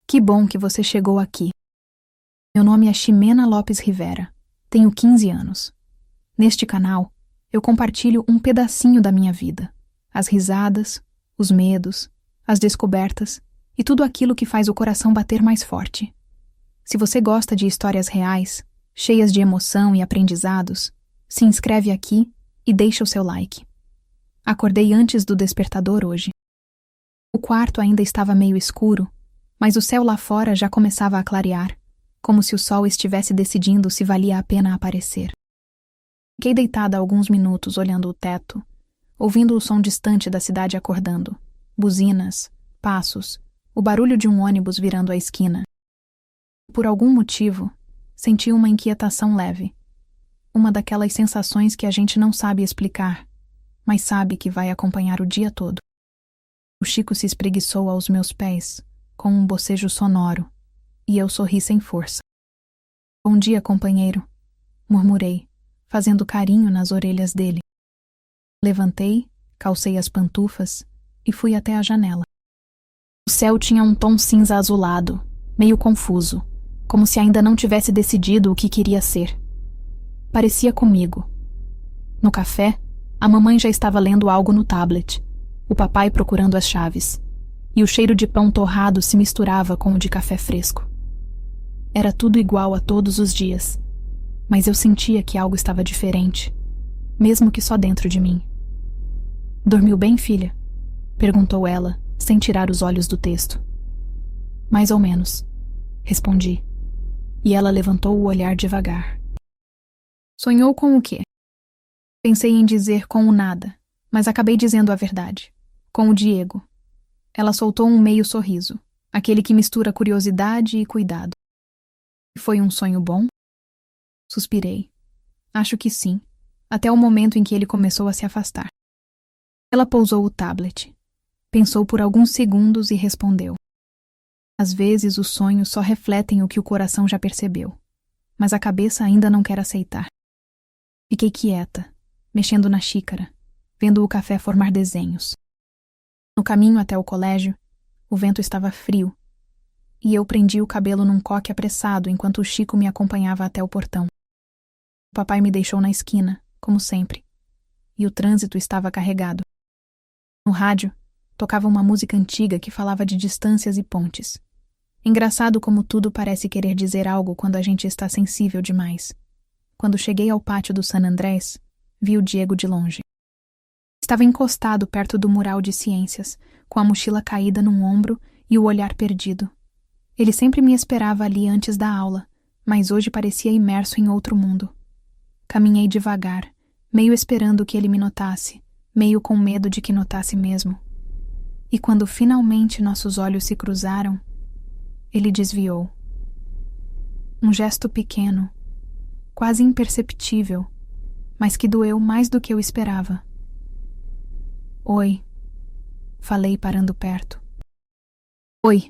Que bom que você chegou aqui. Meu nome é Ximena Lopes Rivera. Tenho 15 anos. Neste canal, eu compartilho um pedacinho da minha vida. As risadas, os medos, as descobertas e tudo aquilo que faz o coração bater mais forte. Se você gosta de histórias reais, cheias de emoção e aprendizados, se inscreve aqui e deixa o seu like. Acordei antes do despertador hoje. O quarto ainda estava meio escuro, mas o céu lá fora já começava a clarear, como se o sol estivesse decidindo se valia a pena aparecer. Fiquei deitada alguns minutos olhando o teto, ouvindo o som distante da cidade acordando, buzinas, passos, o barulho de um ônibus virando a esquina. Por algum motivo, senti uma inquietação leve, uma daquelas sensações que a gente não sabe explicar, mas sabe que vai acompanhar o dia todo. O Chico se espreguiçou aos meus pés, com um bocejo sonoro, e eu sorri sem força. Bom dia, companheiro, murmurei, fazendo carinho nas orelhas dele. Levantei, calcei as pantufas e fui até a janela. O céu tinha um tom cinza azulado, meio confuso, como se ainda não tivesse decidido o que queria ser. Parecia comigo. No café, a mamãe já estava lendo algo no tablet, o papai procurando as chaves, e o cheiro de pão torrado se misturava com o de café fresco. Era tudo igual a todos os dias, mas eu sentia que algo estava diferente, mesmo que só dentro de mim. "Dormiu bem, filha?" perguntou ela, sem tirar os olhos do texto. "Mais ou menos", respondi, e ela levantou o olhar devagar. "Sonhou com o quê?" Pensei em dizer com o nada, mas acabei dizendo a verdade. Com o Diego. Ela soltou um meio sorriso, aquele que mistura curiosidade e cuidado. "Foi um sonho bom?" Suspirei. "Acho que sim, até o momento em que ele começou a se afastar." Ela pousou o tablet. Pensou por alguns segundos e respondeu. "Às vezes os sonhos só refletem o que o coração já percebeu, mas a cabeça ainda não quer aceitar." Fiquei quieta, mexendo na xícara, vendo o café formar desenhos. No caminho até o colégio, o vento estava frio, e eu prendi o cabelo num coque apressado enquanto o Chico me acompanhava até o portão. O papai me deixou na esquina, como sempre, e o trânsito estava carregado. No rádio, tocava uma música antiga que falava de distâncias e pontes. Engraçado como tudo parece querer dizer algo quando a gente está sensível demais. Quando cheguei ao pátio do San Andrés, vi o Diego de longe. Estava encostado perto do mural de ciências, com a mochila caída num ombro e o olhar perdido. Ele sempre me esperava ali antes da aula, mas hoje parecia imerso em outro mundo. Caminhei devagar, meio esperando que ele me notasse, meio com medo de que notasse mesmo. E quando finalmente nossos olhos se cruzaram, ele desviou. Um gesto pequeno, quase imperceptível, mas que doeu mais do que eu esperava. "Oi", falei parando perto. "Oi",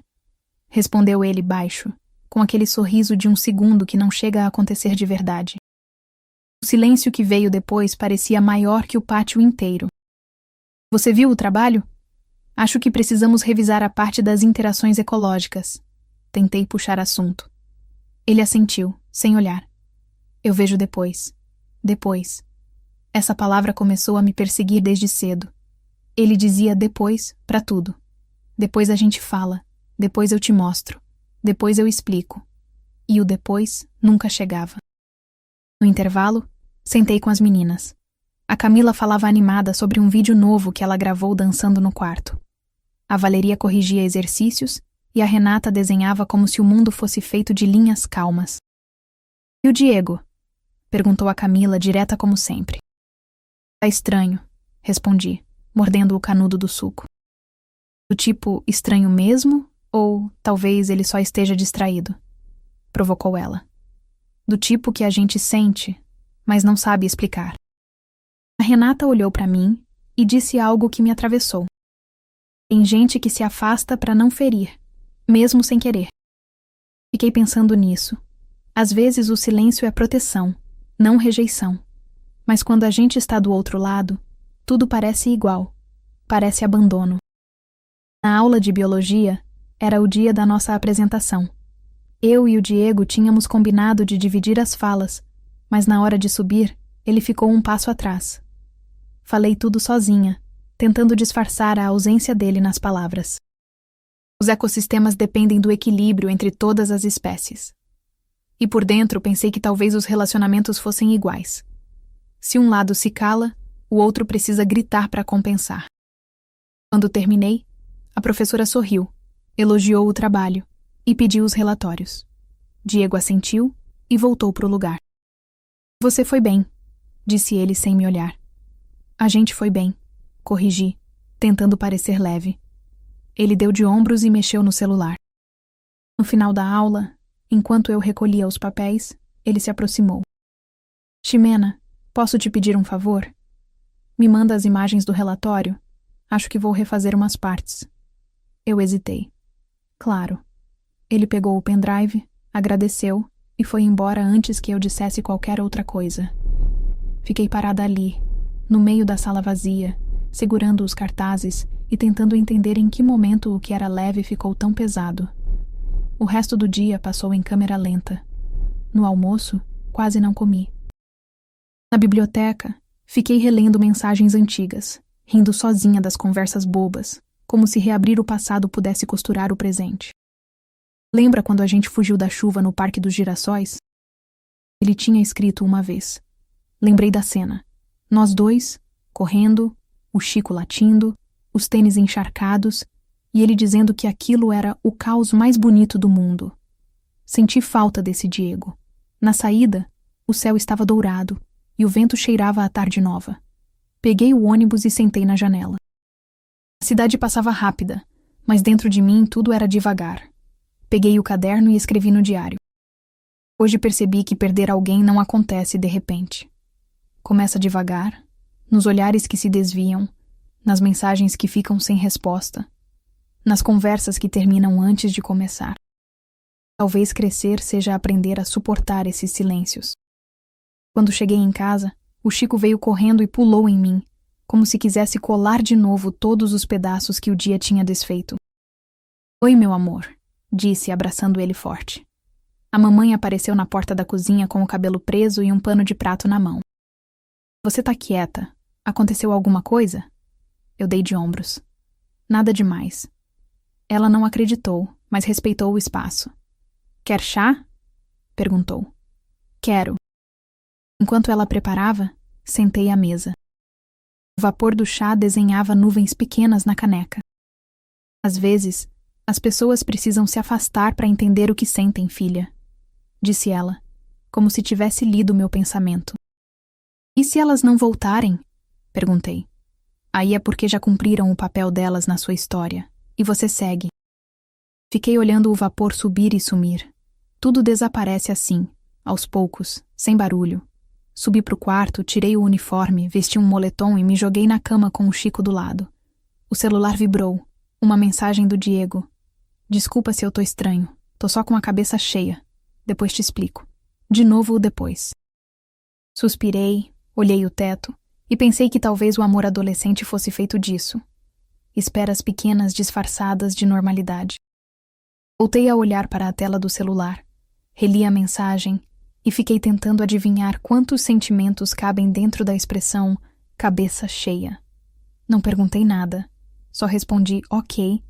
respondeu ele baixo, com aquele sorriso de um segundo que não chega a acontecer de verdade. O silêncio que veio depois parecia maior que o pátio inteiro. "Você viu o trabalho? Acho que precisamos revisar a parte das interações ecológicas." Tentei puxar assunto. Ele assentiu, sem olhar. "Eu vejo depois. Depois." Essa palavra começou a me perseguir desde cedo. Ele dizia depois para tudo. Depois a gente fala. Depois eu te mostro. Depois eu explico. E o depois nunca chegava. No intervalo, sentei com as meninas. A Camila falava animada sobre um vídeo novo que ela gravou dançando no quarto. A Valeria corrigia exercícios e a Renata desenhava como se o mundo fosse feito de linhas calmas. "E o Diego?" perguntou a Camila, direta como sempre. "Tá estranho", respondi, mordendo o canudo do suco. "Do tipo estranho mesmo, ou talvez ele só esteja distraído?" provocou ela. "Do tipo que a gente sente, mas não sabe explicar." A Renata olhou para mim e disse algo que me atravessou. "Tem gente que se afasta para não ferir, mesmo sem querer." Fiquei pensando nisso. Às vezes o silêncio é proteção, não rejeição. Mas quando a gente está do outro lado, tudo parece igual, parece abandono. Na aula de biologia, Era o dia da nossa apresentação. Eu e o Diego tínhamos combinado de dividir as falas, mas na hora de subir, ele ficou um passo atrás. Falei tudo sozinha, tentando disfarçar a ausência dele nas palavras. Os ecossistemas dependem do equilíbrio entre todas as espécies. E por dentro pensei que talvez os relacionamentos fossem iguais. Se um lado se cala, o outro precisa gritar para compensar. Quando terminei, a professora sorriu, elogiou o trabalho e pediu os relatórios. Diego assentiu e voltou para o lugar. Você foi bem, disse ele sem me olhar. A gente foi bem, corrigi, tentando parecer leve. Ele deu de ombros e mexeu no celular. No final da aula, enquanto eu recolhia os papéis, ele se aproximou. Ximena, posso te pedir um favor? Me manda as imagens do relatório. Acho que vou refazer umas partes. Eu hesitei. Claro. Ele pegou o pendrive, agradeceu e foi embora antes que eu dissesse qualquer outra coisa. Fiquei parada ali, no meio da sala vazia, segurando os cartazes e tentando entender em que momento o que era leve ficou tão pesado. O resto do dia passou em câmera lenta. No almoço, quase não comi. Na biblioteca, fiquei relendo mensagens antigas, rindo sozinha das conversas bobas, como se reabrir o passado pudesse costurar o presente. Lembra quando a gente fugiu da chuva no Parque dos Girassóis? Ele tinha escrito uma vez. Lembrei da cena. Nós dois, correndo, o Chico latindo, os tênis encharcados, e ele dizendo que aquilo era o caos mais bonito do mundo. Senti falta desse Diego. Na saída, o céu estava dourado e o vento cheirava a tarde nova. Peguei o ônibus e sentei na janela. A cidade passava rápida, mas dentro de mim tudo era devagar. Peguei o caderno e escrevi no diário. Hoje percebi que perder alguém não acontece de repente. Começa devagar, nos olhares que se desviam, nas mensagens que ficam sem resposta, nas conversas que terminam antes de começar. Talvez crescer seja aprender a suportar esses silêncios. Quando cheguei em casa, o Chico veio correndo e pulou em mim, como se quisesse colar de novo todos os pedaços que o dia tinha desfeito. Oi, meu amor, disse, abraçando ele forte. A mamãe apareceu na porta da cozinha com o cabelo preso e um pano de prato na mão. Você tá quieta? Aconteceu alguma coisa? Eu dei de ombros. Nada demais. Ela não acreditou, mas respeitou o espaço. Quer chá? Perguntou. Quero. Enquanto ela preparava, sentei à mesa. O vapor do chá desenhava nuvens pequenas na caneca. Às vezes, as pessoas precisam se afastar para entender o que sentem, filha, disse ela, como se tivesse lido meu pensamento. E se elas não voltarem? Perguntei. Aí é porque já cumpriram o papel delas na sua história, e você segue. Fiquei olhando o vapor subir e sumir. Tudo desaparece assim, aos poucos, sem barulho. Subi pro quarto, tirei o uniforme, vesti um moletom e me joguei na cama com o Chico do lado. O celular vibrou. Uma mensagem do Diego. Desculpa se eu tô estranho. Tô só com a cabeça cheia. Depois te explico. De novo o depois. Suspirei, olhei o teto e pensei que talvez o amor adolescente fosse feito disso. Esperas pequenas disfarçadas de normalidade. Voltei a olhar para a tela do celular. Reli a mensagem e fiquei tentando adivinhar quantos sentimentos cabem dentro da expressão cabeça cheia. Não perguntei nada, só respondi ok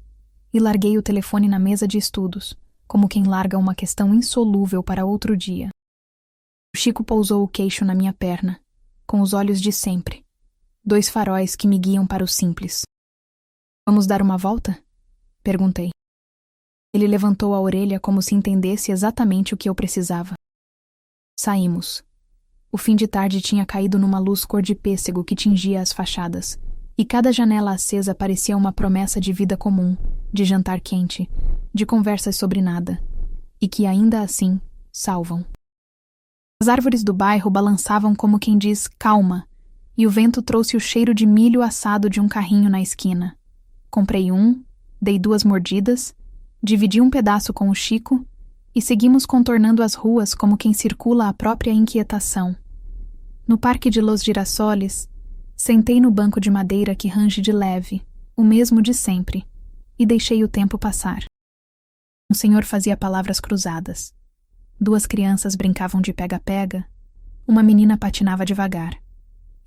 e larguei o telefone na mesa de estudos, como quem larga uma questão insolúvel para outro dia. O Chico pousou o queixo na minha perna, com os olhos de sempre, 2 faróis que me guiam para o simples. Vamos dar uma volta? Perguntei. Ele levantou a orelha como se entendesse exatamente o que eu precisava. Saímos. O fim de tarde tinha caído numa luz cor de pêssego que tingia as fachadas, e cada janela acesa parecia uma promessa de vida comum, de jantar quente, de conversas sobre nada, e que ainda assim salvam. As árvores do bairro balançavam como quem diz calma, e o vento trouxe o cheiro de milho assado de um carrinho na esquina. Comprei um, dei 2 mordidas, dividi um pedaço com o Chico e seguimos contornando as ruas como quem circula a própria inquietação. No Parque de Los Girasoles, sentei no banco de madeira que range de leve, o mesmo de sempre, e deixei o tempo passar. Um senhor fazia palavras cruzadas. 2 crianças brincavam de pega-pega. Uma menina patinava devagar.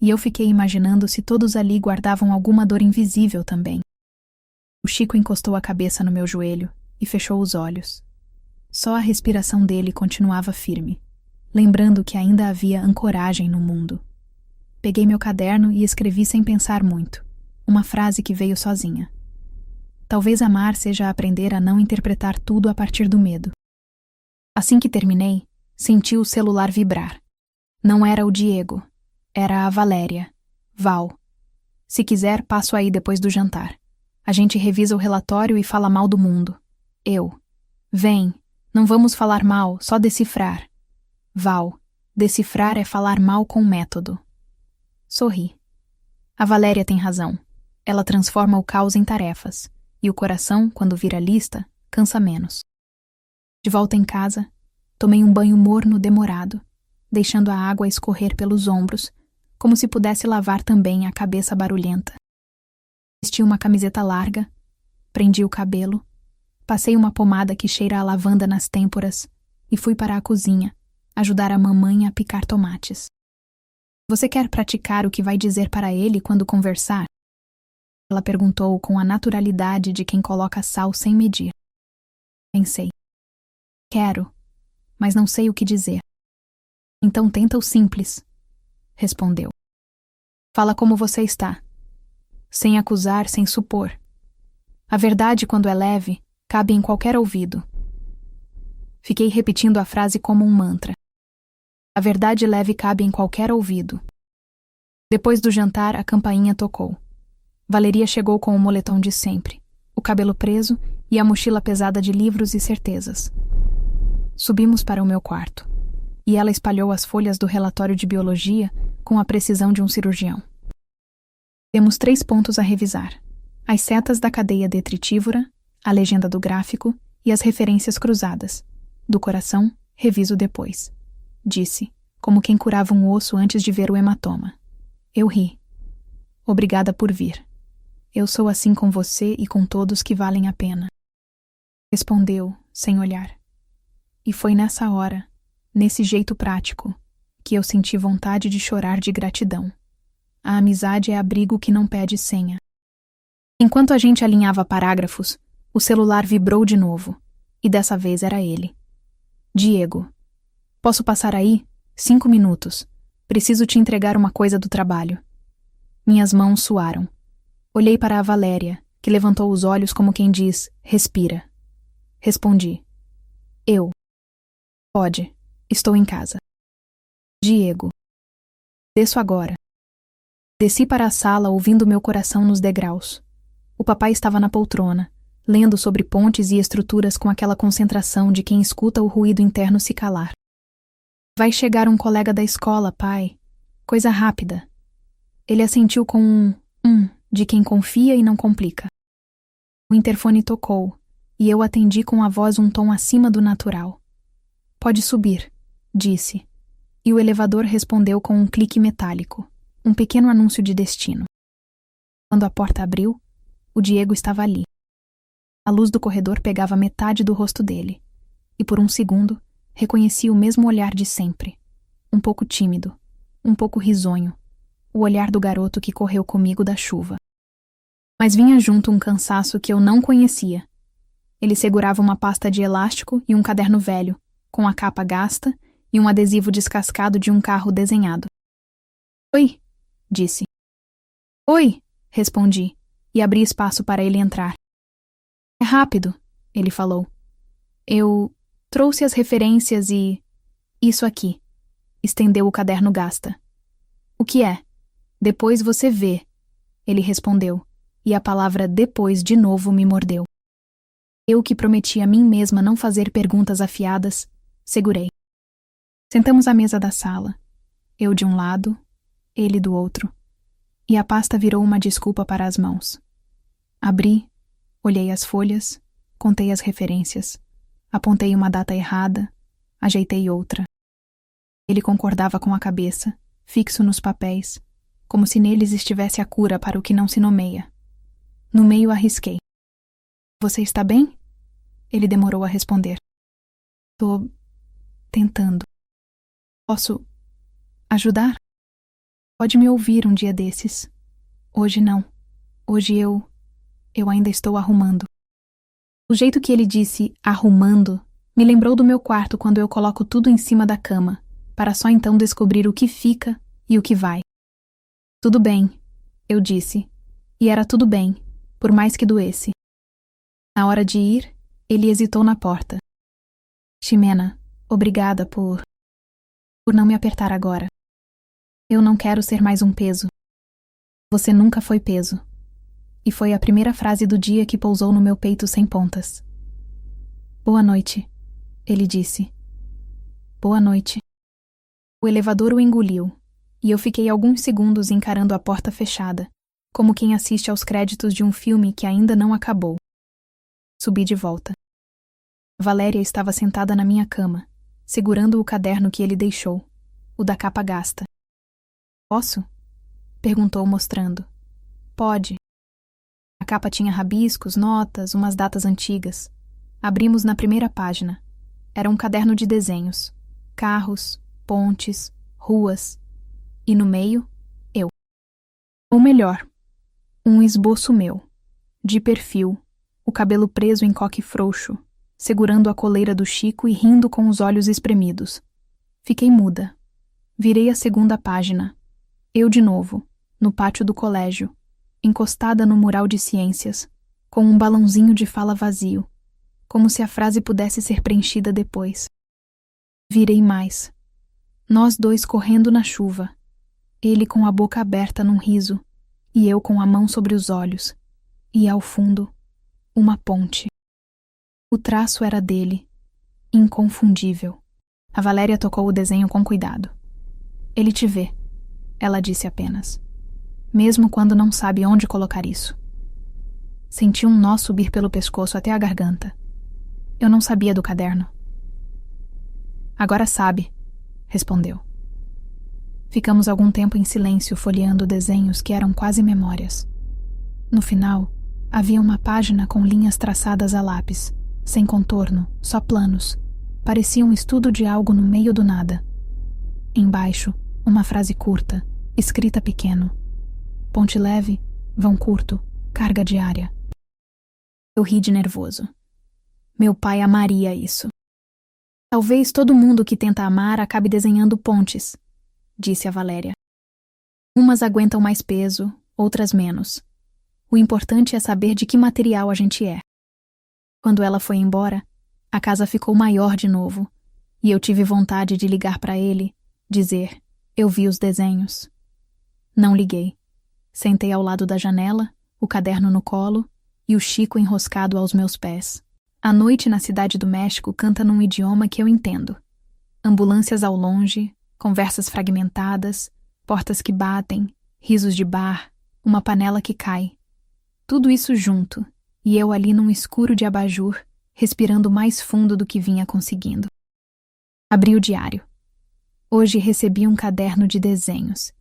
E eu fiquei imaginando se todos ali guardavam alguma dor invisível também. O Chico encostou a cabeça no meu joelho e fechou os olhos. Só a respiração dele continuava firme, lembrando que ainda havia ancoragem no mundo. Peguei meu caderno e escrevi sem pensar muito, uma frase que veio sozinha. Talvez amar seja aprender a não interpretar tudo a partir do medo. Assim que terminei, senti o celular vibrar. Não era o Diego, era a Valéria. Val. Se quiser, passo aí depois do jantar. A gente revisa o relatório e fala mal do mundo. Eu. Vem, não vamos falar mal, só decifrar. Val. Decifrar é falar mal com método. Sorri. A Valéria tem razão. Ela transforma o caos em tarefas, e o coração, quando vira lista, cansa menos. De volta em casa, tomei um banho morno demorado, deixando a água escorrer pelos ombros, como se pudesse lavar também a cabeça barulhenta. Vesti uma camiseta larga, prendi o cabelo, passei uma pomada que cheira a lavanda nas têmporas e fui para a cozinha, ajudar a mamãe a picar tomates. Você quer praticar o que vai dizer para ele quando conversar? Ela perguntou com a naturalidade de quem coloca sal sem medir. Pensei. Quero, mas não sei o que dizer. Então tenta o simples, respondeu. Fala como você está. Sem acusar, sem supor. A verdade, quando é leve, cabe em qualquer ouvido. Fiquei repetindo a frase como um mantra. A verdade leve cabe em qualquer ouvido. Depois do jantar, a campainha tocou. Valeria chegou com o moletom de sempre, o cabelo preso e a mochila pesada de livros e certezas. Subimos para o meu quarto, e ela espalhou as folhas do relatório de biologia com a precisão de um cirurgião. Temos 3 pontos a revisar: as setas da cadeia detritívora, a legenda do gráfico e as referências cruzadas. Do coração, reviso depois, disse, como quem curava um osso antes de ver o hematoma. Eu ri. Obrigada por vir. Eu sou assim com você e com todos que valem a pena. Respondeu, sem olhar. E foi nessa hora, nesse jeito prático, que eu senti vontade de chorar de gratidão. A amizade é abrigo que não pede senha. Enquanto a gente alinhava parágrafos, o celular vibrou de novo, e dessa vez era ele. Diego. Posso passar aí? 5 minutos. Preciso te entregar uma coisa do trabalho. Minhas mãos suaram. Olhei para a Valéria, que levantou os olhos como quem diz, respira. Respondi. Eu. Pode. Estou em casa. Diego. Desço agora. Desci para a sala ouvindo meu coração nos degraus. O papai estava na poltrona, lendo sobre pontes e estruturas com aquela concentração de quem escuta o ruído interno se calar. Vai chegar um colega da escola, pai. Coisa rápida. Ele assentiu com de quem confia e não complica. O interfone tocou, e eu atendi com a voz um tom acima do natural. Pode subir, disse, e o elevador respondeu com um clique metálico, um pequeno anúncio de destino. Quando a porta abriu, o Diego estava ali. A luz do corredor pegava metade do rosto dele, e por um segundo reconheci o mesmo olhar de sempre, um pouco tímido, um pouco risonho, o olhar do garoto que correu comigo da chuva. Mas vinha junto um cansaço que eu não conhecia. Ele segurava uma pasta de elástico e um caderno velho, com a capa gasta e um adesivo descascado de um carro desenhado. Oi, disse. Oi, respondi, e abri espaço para ele entrar. É rápido, ele falou. Eu trouxe as referências e... Isso aqui. Estendeu o caderno gasta. O que é? Depois você vê, ele respondeu, e a palavra depois de novo me mordeu. Eu que prometi a mim mesma não fazer perguntas afiadas, segurei. Sentamos à mesa da sala, eu de um lado, ele do outro, e a pasta virou uma desculpa para as mãos. Abri, olhei as folhas, contei as referências, apontei uma data errada, ajeitei outra. Ele concordava com a cabeça, fixo nos papéis, como se neles estivesse a cura para o que não se nomeia. No meio arrisquei. Você está bem? Ele demorou a responder. Tô tentando. Posso ajudar? Pode me ouvir um dia desses. Hoje não. Hoje eu ainda estou arrumando. O jeito que ele disse arrumando me lembrou do meu quarto quando eu coloco tudo em cima da cama, para só então descobrir o que fica e o que vai. Tudo bem, eu disse. E era tudo bem, por mais que doesse. Na hora de ir, ele hesitou na porta. Ximena, obrigada por não me apertar agora. Eu não quero ser mais um peso. Você nunca foi peso. E foi a primeira frase do dia que pousou no meu peito sem pontas. Boa noite, ele disse. Boa noite. O elevador o engoliu, e eu fiquei alguns segundos encarando a porta fechada, como quem assiste aos créditos de um filme que ainda não acabou. Subi de volta. Valéria estava sentada na minha cama, segurando o caderno que ele deixou, o da capa gasta. Posso? Perguntou mostrando. Pode. A capa tinha rabiscos, notas, umas datas antigas. Abrimos na primeira página. Era um caderno de desenhos. Carros, pontes, ruas. E no meio, eu. Ou melhor, um esboço meu. De perfil, o cabelo preso em coque frouxo, segurando a coleira do Chico e rindo com os olhos espremidos. Fiquei muda. Virei a segunda página. Eu de novo, no pátio do colégio, encostada no mural de ciências, com um balãozinho de fala vazio, como se a frase pudesse ser preenchida depois. Virei mais. Nós dois correndo na chuva, ele com a boca aberta num riso, e eu com a mão sobre os olhos, e ao fundo, uma ponte. O traço era dele, inconfundível. A Valéria tocou o desenho com cuidado. Ele te vê, ela disse apenas. Mesmo quando não sabe onde colocar isso. Senti um nó subir pelo pescoço até a garganta. Eu não sabia do caderno. Agora sabe, respondeu. Ficamos algum tempo em silêncio folheando desenhos que eram quase memórias. No final, havia uma página com linhas traçadas a lápis, sem contorno, só planos. Parecia um estudo de algo no meio do nada. Embaixo, uma frase curta, escrita pequeno. Ponte leve, vão curto, carga diária. Eu ri de nervoso. Meu pai amaria isso. Talvez todo mundo que tenta amar acabe desenhando pontes, disse a Valéria. Umas aguentam mais peso, outras menos. O importante é saber de que material a gente é. Quando ela foi embora, a casa ficou maior de novo, e eu tive vontade de ligar para ele, dizer, eu vi os desenhos. Não liguei. Sentei ao lado da janela, o caderno no colo e o Chico enroscado aos meus pés. A noite na cidade do México canta num idioma que eu entendo. Ambulâncias ao longe, conversas fragmentadas, portas que batem, risos de bar, uma panela que cai. Tudo isso junto, e eu ali num escuro de abajur, respirando mais fundo do que vinha conseguindo. Abri o diário. Hoje recebi um caderno de desenhos.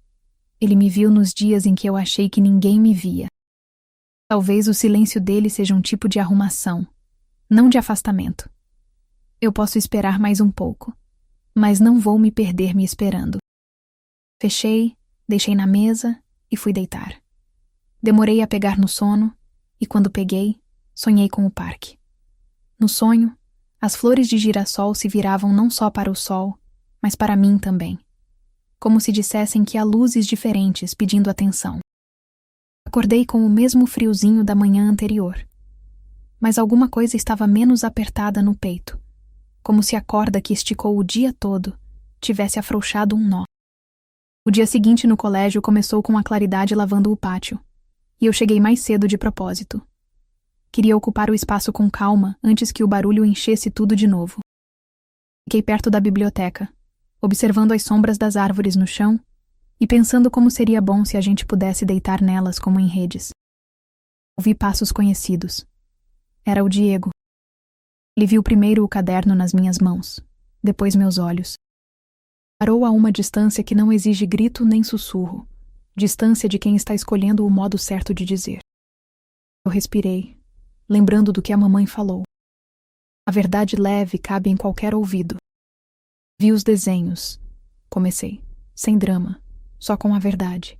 Ele me viu nos dias em que eu achei que ninguém me via. Talvez o silêncio dele seja um tipo de arrumação, não de afastamento. Eu posso esperar mais um pouco, mas não vou me perder me esperando. Fechei, deixei na mesa e fui deitar. Demorei a pegar no sono e quando peguei, sonhei com o parque. No sonho, as flores de girassol se viravam não só para o sol, mas para mim também. Como se dissessem que há luzes diferentes pedindo atenção. Acordei com o mesmo friozinho da manhã anterior. Mas alguma coisa estava menos apertada no peito, como se a corda que esticou o dia todo tivesse afrouxado um nó. O dia seguinte no colégio começou com a claridade lavando o pátio, e eu cheguei mais cedo de propósito. Queria ocupar o espaço com calma antes que o barulho enchesse tudo de novo. Fiquei perto da biblioteca, observando as sombras das árvores no chão e pensando como seria bom se a gente pudesse deitar nelas como em redes. Ouvi passos conhecidos. Era o Diego. Ele viu primeiro o caderno nas minhas mãos, depois meus olhos. Parou a uma distância que não exige grito nem sussurro, distância de quem está escolhendo o modo certo de dizer. Eu respirei, lembrando do que a mamãe falou. A verdade leve cabe em qualquer ouvido. Vi os desenhos. Comecei, sem drama, só com a verdade.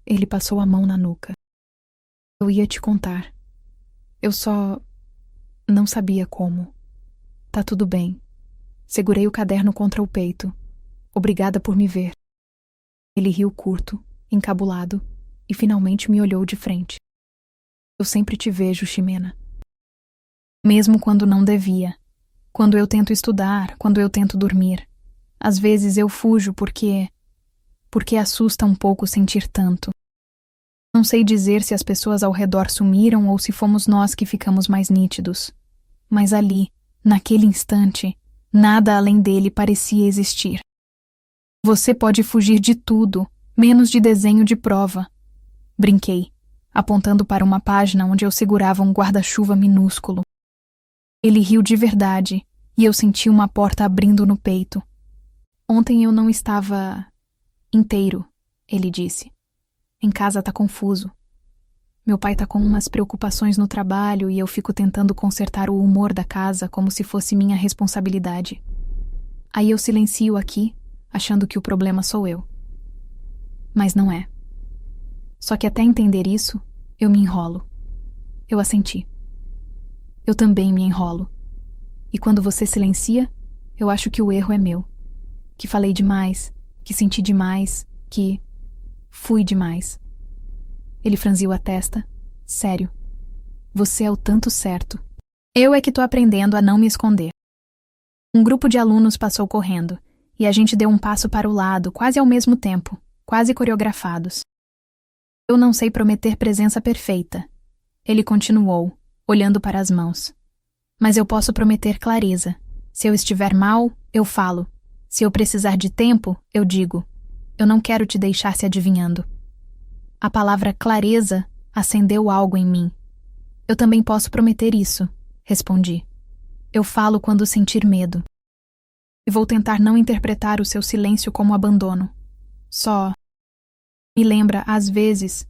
Ele passou a mão na nuca. Eu ia te contar. Eu só não sabia como. Tá tudo bem. Segurei o caderno contra o peito. Obrigada por me ver. Ele riu curto, encabulado, e finalmente me olhou de frente. Eu sempre te vejo, Ximena. Mesmo quando não devia. Quando eu tento estudar, quando eu tento dormir. Às vezes eu fujo porque assusta um pouco sentir tanto. Não sei dizer se as pessoas ao redor sumiram ou se fomos nós que ficamos mais nítidos. Mas ali, naquele instante, nada além dele parecia existir. Você pode fugir de tudo, menos de desenho de prova. Brinquei, apontando para uma página onde eu segurava um guarda-chuva minúsculo. Ele riu de verdade, e eu senti uma porta abrindo no peito. Ontem eu não estava inteiro, ele disse. Em casa tá confuso. Meu pai tá com umas preocupações no trabalho e eu fico tentando consertar o humor da casa como se fosse minha responsabilidade. Aí eu silencio aqui, achando que o problema sou eu. Mas não é. Só que até entender isso, eu me enrolo. Eu assenti. Eu também me enrolo. E quando você silencia, eu acho que o erro é meu. Que falei demais, que senti demais, que fui demais. Ele franziu a testa. Sério. Você é o tanto certo. Eu é que tô aprendendo a não me esconder. Um grupo de alunos passou correndo, e a gente deu um passo para o lado, quase ao mesmo tempo, quase coreografados. Eu não sei prometer presença perfeita. Ele continuou, olhando para as mãos. Mas eu posso prometer clareza. Se eu estiver mal, eu falo. Se eu precisar de tempo, eu digo. Eu não quero te deixar se adivinhando. A palavra clareza acendeu algo em mim. Eu também posso prometer isso, respondi. Eu falo quando sentir medo. E vou tentar não interpretar o seu silêncio como abandono. Só me lembra, às vezes,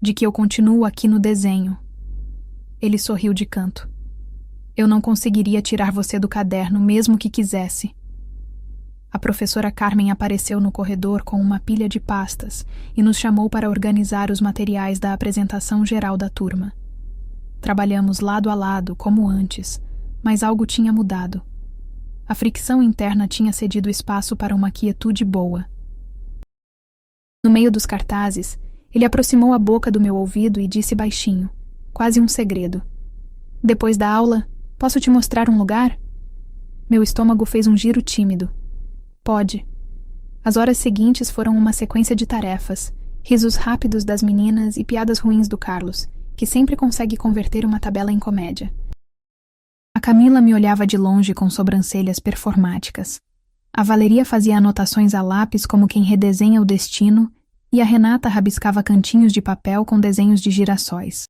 de que eu continuo aqui no desenho. Ele sorriu de canto. Eu não conseguiria tirar você do caderno mesmo que quisesse. A professora Carmen apareceu no corredor com uma pilha de pastas e nos chamou para organizar os materiais da apresentação geral da turma. Trabalhamos lado a lado, como antes, mas algo tinha mudado. A fricção interna tinha cedido espaço para uma quietude boa. No meio dos cartazes, ele aproximou a boca do meu ouvido e disse baixinho, quase um segredo. Depois da aula, posso te mostrar um lugar? Meu estômago fez um giro tímido. Pode. As horas seguintes foram uma sequência de tarefas, risos rápidos das meninas e piadas ruins do Carlos, que sempre consegue converter uma tabela em comédia. A Camila me olhava de longe com sobrancelhas performáticas. A Valeria fazia anotações a lápis como quem redesenha o destino e a Renata rabiscava cantinhos de papel com desenhos de girassóis.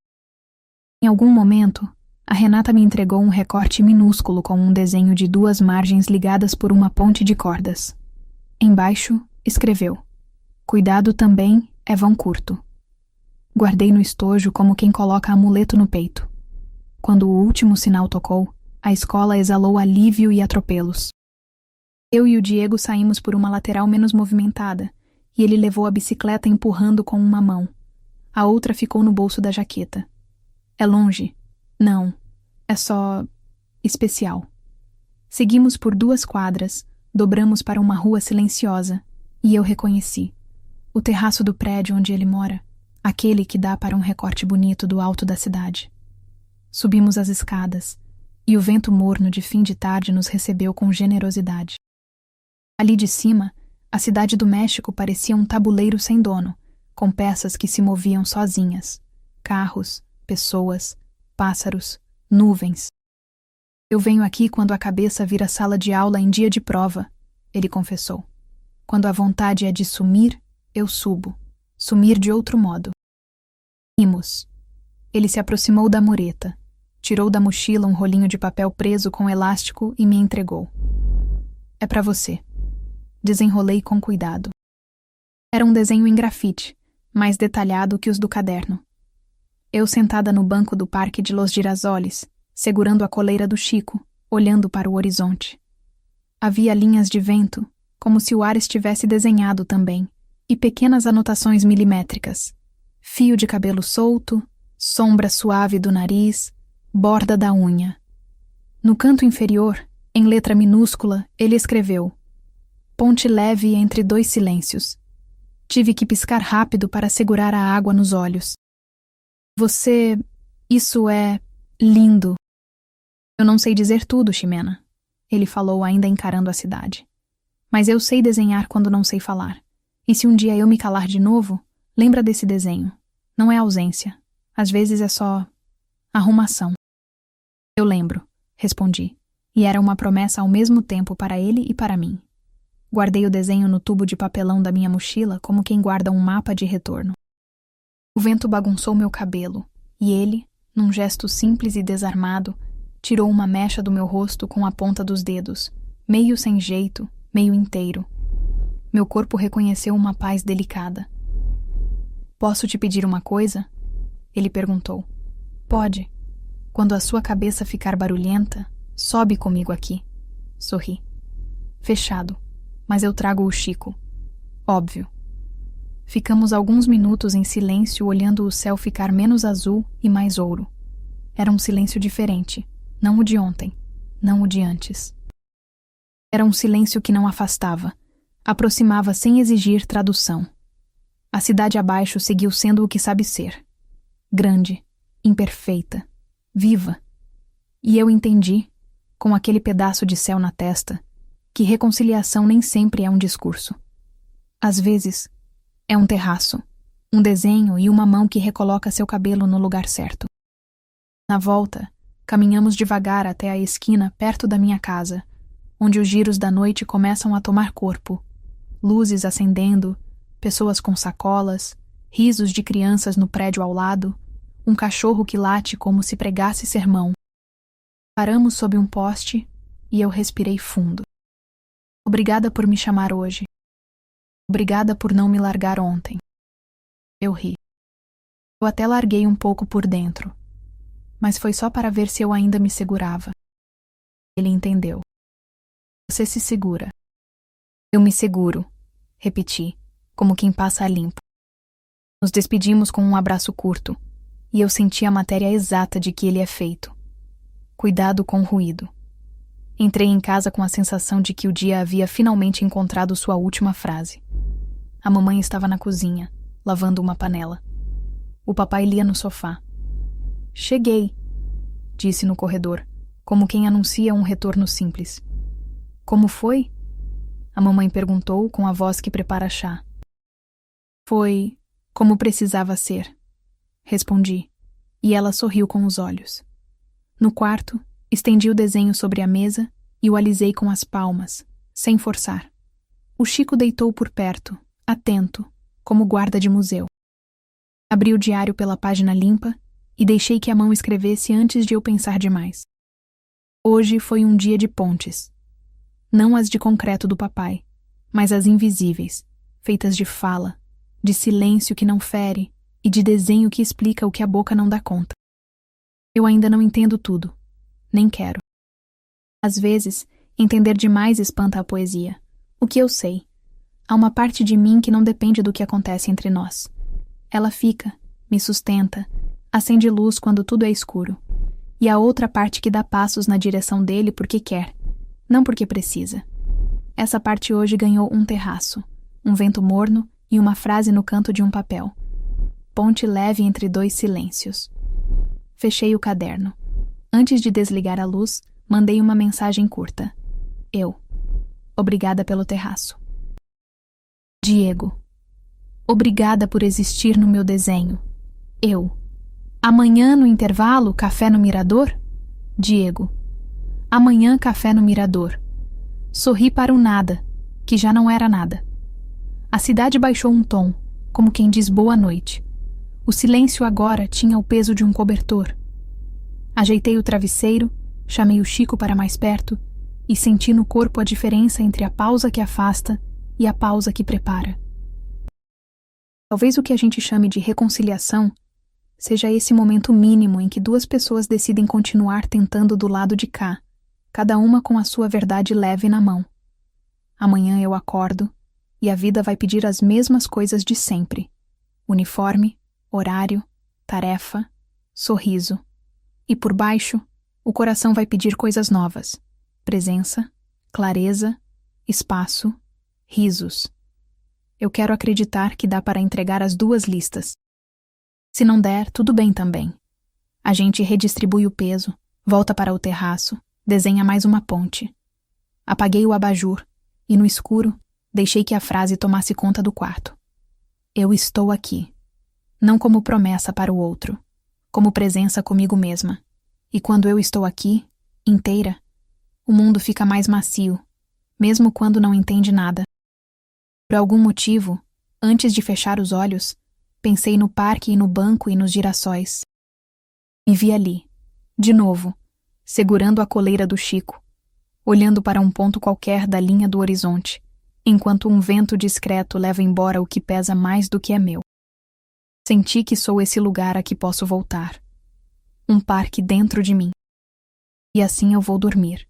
Em algum momento, a Renata me entregou um recorte minúsculo com um desenho de 2 margens ligadas por uma ponte de cordas. Embaixo, escreveu: Cuidado também é vão curto. Guardei no estojo como quem coloca amuleto no peito. Quando o último sinal tocou, a escola exalou alívio e atropelos. Eu e o Diego saímos por uma lateral menos movimentada, e ele levou a bicicleta empurrando com uma mão. A outra ficou no bolso da jaqueta. É longe? Não. É só especial. Seguimos por 2 quadras, dobramos para uma rua silenciosa, e eu reconheci. O terraço do prédio onde ele mora, aquele que dá para um recorte bonito do alto da cidade. Subimos as escadas, e o vento morno de fim de tarde nos recebeu com generosidade. Ali de cima, a cidade do México parecia um tabuleiro sem dono, com peças que se moviam sozinhas. Carros, pessoas, pássaros, nuvens. Eu venho aqui quando a cabeça vira sala de aula em dia de prova, ele confessou. Quando a vontade é de sumir, eu subo. Sumir de outro modo. Rimos. Ele se aproximou da mureta, tirou da mochila um rolinho de papel preso com elástico e me entregou. É para você. Desenrolei com cuidado. Era um desenho em grafite, mais detalhado que os do caderno. Eu sentada no banco do Parque de Los Girasoles, segurando a coleira do Chico, olhando para o horizonte. Havia linhas de vento, como se o ar estivesse desenhado também, e pequenas anotações milimétricas. Fio de cabelo solto, sombra suave do nariz, borda da unha. No canto inferior, em letra minúscula, ele escreveu: ponte leve entre dois silêncios. Tive que piscar rápido para segurar a água nos olhos. Isso é lindo. Eu não sei dizer tudo, Ximena, ele falou ainda encarando a cidade. Mas eu sei desenhar quando não sei falar. E se um dia eu me calar de novo, lembra desse desenho. Não é ausência. Às vezes é só arrumação. Eu lembro, respondi, e era uma promessa ao mesmo tempo para ele e para mim. Guardei o desenho no tubo de papelão da minha mochila como quem guarda um mapa de retorno. O vento bagunçou meu cabelo, e ele, num gesto simples e desarmado, tirou uma mecha do meu rosto com a ponta dos dedos, meio sem jeito, meio inteiro. Meu corpo reconheceu uma paz delicada. Posso te pedir uma coisa? Ele perguntou. Pode. Quando a sua cabeça ficar barulhenta, sobe comigo aqui. Sorri. Fechado. Mas eu trago o Chico. Óbvio. Ficamos alguns minutos em silêncio olhando o céu ficar menos azul e mais ouro. Era um silêncio diferente, não o de ontem, não o de antes. Era um silêncio que não afastava, aproximava sem exigir tradução. A cidade abaixo seguiu sendo o que sabe ser. Grande, imperfeita, viva. E eu entendi, com aquele pedaço de céu na testa, que reconciliação nem sempre é um discurso. Às vezes, é um terraço, um desenho e uma mão que recoloca seu cabelo no lugar certo. Na volta, caminhamos devagar até a esquina perto da minha casa, onde os giros da noite começam a tomar corpo, luzes acendendo, pessoas com sacolas, risos de crianças no prédio ao lado, um cachorro que late como se pregasse sermão. Paramos sob um poste e eu respirei fundo. Obrigada por me chamar hoje. Obrigada por não me largar ontem. Eu ri. Eu até larguei um pouco por dentro, mas foi só para ver se eu ainda me segurava. Ele entendeu. Você se segura. Eu me seguro, repeti, como quem passa a limpo. Nos despedimos com um abraço curto, e eu senti a matéria exata de que ele é feito. Cuidado com o ruído. Entrei em casa com a sensação de que o dia havia finalmente encontrado sua última frase. A mamãe estava na cozinha, lavando uma panela. O papai lia no sofá. Cheguei, disse no corredor, como quem anuncia um retorno simples. Como foi? A mamãe perguntou com a voz que prepara chá. Foi como precisava ser, respondi, e ela sorriu com os olhos. No quarto, estendi o desenho sobre a mesa e o alisei com as palmas, sem forçar. O Chico deitou por perto, atento, como guarda de museu. Abri o diário pela página limpa e deixei que a mão escrevesse antes de eu pensar demais. Hoje foi um dia de pontes. Não as de concreto do papai, mas as invisíveis, feitas de fala, de silêncio que não fere e de desenho que explica o que a boca não dá conta. Eu ainda não entendo tudo. Nem quero. Às vezes, entender demais espanta a poesia. O que eu sei? Há uma parte de mim que não depende do que acontece entre nós. Ela fica, me sustenta, acende luz quando tudo é escuro. E a outra parte que dá passos na direção dele porque quer, não porque precisa. Essa parte hoje ganhou um terraço, um vento morno e uma frase no canto de um papel. Ponte leve entre dois silêncios. Fechei o caderno. Antes de desligar a luz, mandei uma mensagem curta. Obrigada pelo terraço. Diego. Obrigada por existir no meu desenho. Amanhã no intervalo, café no Mirador? Diego. Amanhã, café no Mirador. Sorri para o nada, que já não era nada. A cidade baixou um tom, como quem diz boa noite. O silêncio agora tinha o peso de um cobertor. Ajeitei o travesseiro, chamei o Chico para mais perto e senti no corpo a diferença entre a pausa que afasta e a pausa que prepara. Talvez o que a gente chame de reconciliação seja esse momento mínimo em que duas pessoas decidem continuar tentando do lado de cá, cada uma com a sua verdade leve na mão. Amanhã eu acordo e a vida vai pedir as mesmas coisas de sempre: uniforme, horário, tarefa, sorriso. E por baixo, o coração vai pedir coisas novas: presença, clareza, espaço, risos. Eu quero acreditar que dá para entregar as duas listas. Se não der, tudo bem também. A gente redistribui o peso, volta para o terraço, desenha mais uma ponte. Apaguei o abajur e, no escuro, deixei que a frase tomasse conta do quarto. Eu estou aqui. Não como promessa para o outro, como presença comigo mesma. E quando eu estou aqui, inteira, o mundo fica mais macio, mesmo quando não entende nada. Por algum motivo, antes de fechar os olhos, pensei no parque e no banco e nos girassóis. Me vi ali, de novo, segurando a coleira do Chico, olhando para um ponto qualquer da linha do horizonte, enquanto um vento discreto leva embora o que pesa mais do que é meu. Senti que sou esse lugar a que posso voltar. Um parque dentro de mim. E assim eu vou dormir,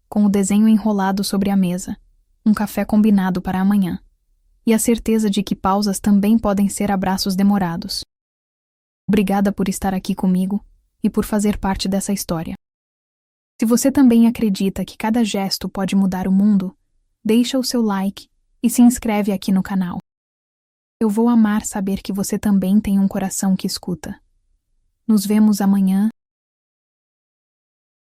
com o desenho enrolado sobre a mesa, um café combinado para amanhã, e a certeza de que pausas também podem ser abraços demorados. Obrigada por estar aqui comigo e por fazer parte dessa história. Se você também acredita que cada gesto pode mudar o mundo, deixa o seu like e se inscreve aqui no canal. Eu vou amar saber que você também tem um coração que escuta. Nos vemos amanhã